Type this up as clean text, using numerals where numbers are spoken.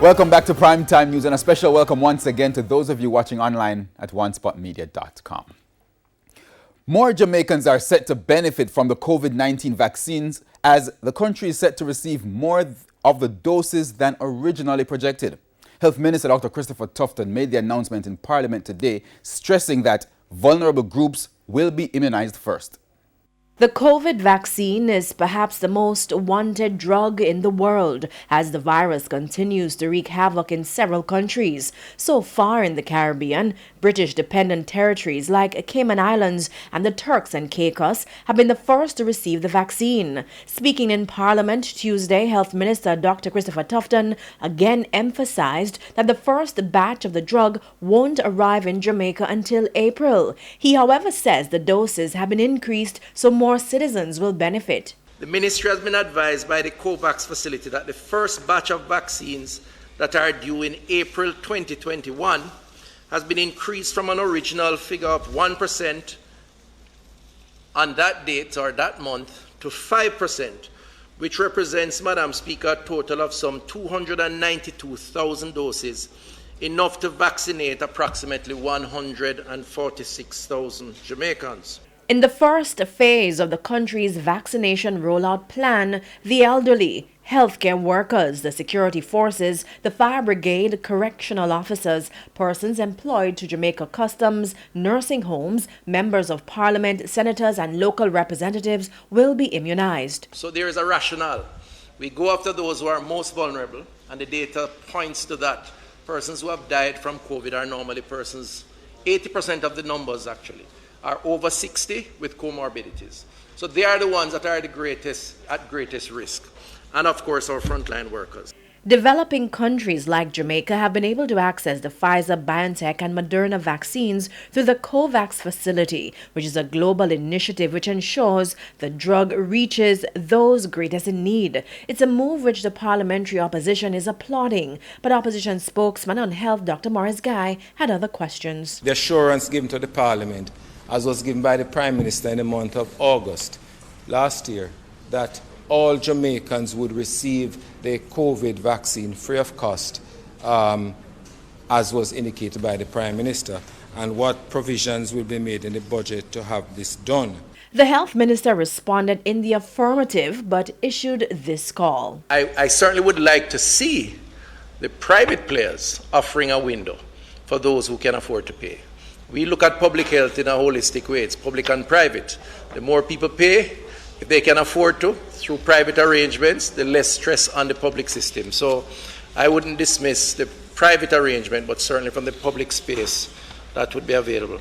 Welcome back to Primetime News, and a special welcome once again to those of you watching online at onespotmedia.com. More Jamaicans are set to benefit from the COVID-19 vaccines as the country is set to receive more of the doses than originally projected. Health Minister Dr. Christopher Tufton made the announcement in Parliament today, stressing that vulnerable groups will be immunized first. The COVID vaccine is perhaps the most wanted drug in the world as the virus continues to wreak havoc in several countries. So far in the Caribbean, British-dependent territories like Cayman Islands and the Turks and Caicos have been the first to receive the vaccine. Speaking in Parliament Tuesday, Health Minister Dr. Christopher Tufton again emphasized that the first batch of the drug won't arrive in Jamaica until April. He, however, says the doses have been increased so more citizens will benefit. The ministry has been advised by the COVAX facility that the first batch of vaccines that are due in April 2021 has been increased from an original figure of 1% on that date or that month to 5%, which represents, Madam Speaker, a total of some 292,000 doses, enough to vaccinate approximately 146,000 Jamaicans. In the first phase of the country's vaccination rollout plan, the elderly, healthcare workers, the security forces, the fire brigade, correctional officers, persons employed to Jamaica Customs, nursing homes, members of parliament, senators and local representatives will be immunized. So there is a rationale. We go after those who are most vulnerable, and the data points to that. Persons who have died from COVID are normally persons, 80% of the numbers actually, are over 60 with comorbidities. So they are the ones that are at greatest risk. And of course, our frontline workers. Developing countries like Jamaica have been able to access the Pfizer, BioNTech and Moderna vaccines through the COVAX facility, which is a global initiative which ensures the drug reaches those greatest in need. It's a move which the parliamentary opposition is applauding, but opposition spokesman on health, Dr. Morris Guy, had other questions. The assurance given to the parliament, as was given by the Prime Minister in the month of August last year, that all Jamaicans would receive the COVID vaccine free of cost, as was indicated by the Prime Minister, and what provisions will be made in the budget to have this done. The health minister responded in the affirmative, but issued this call. I certainly would like to see the private players offering a window for those who can afford to pay. We look at public health in a holistic way. It's public and private. The more people pay, if they can afford to, through private arrangements, the less stress on the public system. So I wouldn't dismiss the private arrangement, but certainly from the public space, that would be available.